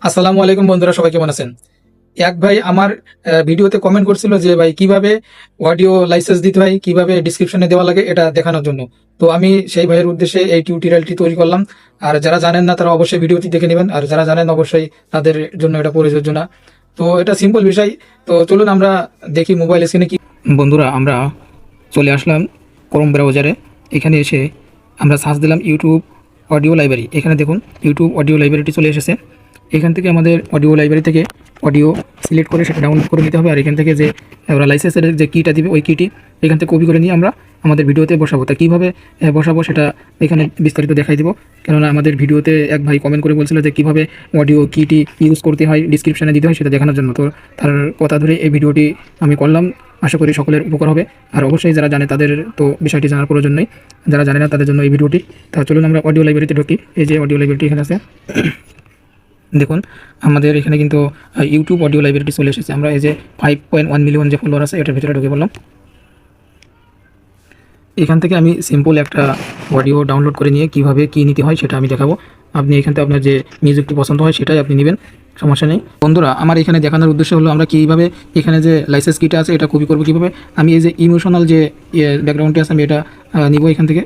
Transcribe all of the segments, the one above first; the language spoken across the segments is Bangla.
আসসালামু আলাইকুম বন্ধুরা, সবাই কেমন আছেন? এক ভাই আমার ভিডিওতে কমেন্ট করছিল যে ভাই কিভাবে অডিও লাইসেন্স দিতে হয়, কিভাবে ডিসক্রিপশনে দেওয়া লাগে এটা দেখানোর জন্য। তো আমি সেই ভাইয়ের উদ্দেশ্যে এই টিউটোরিয়ালটি তৈরি করলাম। আর যারা জানেন না তারা অবশ্যই ভিডিওটি দেখে নেবেন, আর যারা জানেন অবশ্যই তাদের জন্য এটা প্রযোজ্য না। তো এটা সিম্পল বিষয়। তো চলুন আমরা দেখি মোবাইল স্ক্রিনে কি। বন্ধুরা, আমরা চলে আসলাম ক্রোম ব্রাউজারে। এখানে এসে আমরা সার্চ দিলাম ইউটিউব অডিও লাইব্রেরি। এখানে দেখুন ইউটিউব অডিও লাইব্রেরিটি চলে এসেছে। এখান থেকে আমাদের অডিও লাইব্রেরি থেকে অডিও সিলেক্ট করে সেটা ডাউনলোড করে নিতে হবে। আর এখান থেকে যে ওরা লাইসেন্সের যে কিটা দিবে ওই কিটি এখান থেকে কপি করে নিয়ে আমরা আমাদের ভিডিওতে বসাবো। তা কীভাবে বসাবো সেটা এখানে বিস্তারিত দেখাই দিব। কেননা আমাদের ভিডিওতে এক ভাই কমেন্ট করে বলছিল যে কীভাবে অডিও কিটি ইউজ করতে হয়, ডিসক্রিপশানে দিতে হয় সেটা দেখানোর জন্য। তো তার কথা ধরে এই ভিডিওটি আমি করলাম। আশা করি সকলের উপকার হবে। আর অবশ্যই যারা জানে তাদের তো বিষয়টি জানার প্রয়োজন নেই, যারা জানে না তাদের জন্য এই ভিডিওটি। তা চলুন আমরা অডিও লাইব্রেরিতে ঢুকি। এই যে অডিও লাইব্রেরিটি এখানে আছে, দেখুন আমাদের এখানে কিন্তু ইউটিউব অডিও লাইব্রেরিটি চলে এসেছে। আমরা এই যে 5.1 মিলিয়ন যে ফলোয়ার আছে এটার ভিতরে ঢুকে বললাম। এখান থেকে আমি সিম্পল একটা অডিও ডাউনলোড করে নিয়ে কীভাবে কী নিতে হয় সেটা আমি দেখাবো। আপনি এখান থেকে আপনার যে মিউজিকটি পছন্দ হয় সেটাই আপনি নেবেন, সমস্যা নেই। বন্ধুরা, আমার এখানে দেখানোর উদ্দেশ্য হলো আমরা কীভাবে এখানে যে লাইসেন্স কিটা আছে এটা কপি করবো কীভাবে। আমি এই যে ইমোশনাল যে ব্যাকগ্রাউন্ডটি আছে আমি এটা নিব এখান থেকে।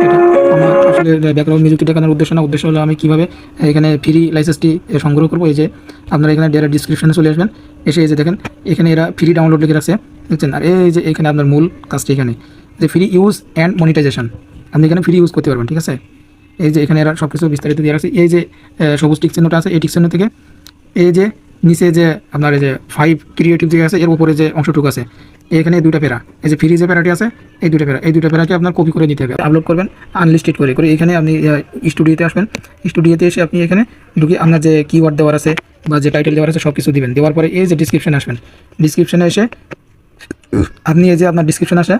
এটা আমার আসলে ব্যাকগ্রাউন্ড মিউজিকটি দেখানোর উদ্দেশ্য হলো আমি কীভাবে এখানে ফ্রি লাইসেন্সটি সংগ্রহ করবো। এই যে আপনারা এখানে ডাইরেক্ট ডিসক্রিপশনে চলে আসবেন। এসে এই যে দেখেন এখানে এরা ফ্রি ডাউনলোড লিখে রাখছে, দেখছেন। আর এই যে এখানে আপনার মূল কাজটি এখানে যে ফ্রি ইউজ অ্যান্ড মনিটাইজেশন, আপনি এখানে ফ্রি ইউজ করতে পারবেন, ঠিক আছে। এই যে এখানে এরা সব কিছু বিস্তারিত দিয়ে রাখছে। এই যে সবুজ টিক চিহ্নটা আছে, এই টিক চিহ্ন থেকে এই যে নিচে যে আপনার এই যে 5 ক্রিয়েটিভ যে আছে এর উপরে যে অংশটুকু আছে এখানে দুইটা প্যারা, এই যে ফ্রি যে প্যারাটি আছে এই দুইটা প্যারাকে আপনার কপি করে নিতে হবে, আপলোড করবেন আনলিস্টেড করে করে। এখানে আপনি স্টুডিওতে আসবেন। স্টুডিওতে এসে আপনি এখানে ঢুকে আপনার যে কিওয়ার্ড দেওয়ার আছে বা যে টাইটেল দেওয়ার আছে সব কিছু দিবেন। দেওয়ার পরে এই যে ডিসক্রিপশনে আসবেন। ডিসক্রিপশনে এসে আপনি এই যে আপনার ডিসক্রিপশন আসে,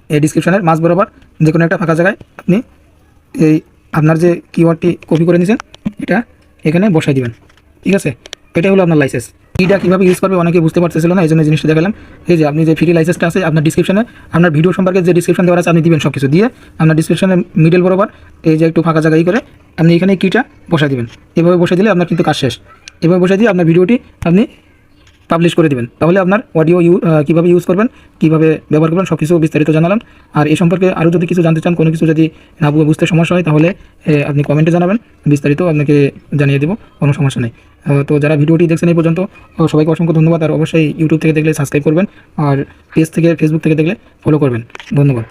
এই ডিসক্রিপশনের মাঝ বরাবর যে কোনো একটা ফাঁকা জায়গায় আপনি এই আপনার যে কিওয়ার্ডটি কপি করে নিয়েছেন এটা এখানে বসাই দিবেন, ঠিক আছে। এটাই হলো আপনার লাইসেন্স। কিটা কীভাবে ইউজ করবে অনেকে বুঝতে পারতেছিল না, এই জন্য জিনিসটা দেখালাম। এই যে আপনি যে ফ্রি লাইসেন্সটা আছে আপনার ডিসক্রিপশনে আপনার ভিডিও সম্পর্কে যে ডিসক্রিপশন দেওয়া আছে আপনি দিবেন, সব কিছু দিয়ে আপনার ডিসক্রিপশনের মিডল বরাবর এই যে একটু ফাঁকা জায়গায় করে আপনি এখানে কিটা বসাই দিবেন। এভাবে বসে দিলে আপনার কিন্তু কাজ শেষ। এভাবে বসে দিয়ে আপনার ভিডিওটি আপনি পাবলিশ করে দিবেন। তাহলে আপনার অডিও কীভাবে ইউজ করবেন, কীভাবে ব্যবহার করবেন সব কিছু বিস্তারিত জানালাম। আর এই সম্পর্কে আরও যদি কিছু জানতে চান, কোনো কিছু যদি না বুঝতে সমস্যা হয় তাহলে আপনি কমেন্টে জানাবেন, বিস্তারিত আপনাকে জানিয়ে দেবো, কোনো সমস্যা নেই। তো যারা ভিডিওটি দেখছেন এই পর্যন্ত সবাইকে অসংখ্য ধন্যবাদ। আর অবশ্যই ইউটিউব থেকে দেখলে সাবস্ক্রাইব করবেন, আর ফেসবুক থেকে দেখলে ফলো করবেন। ধন্যবাদ।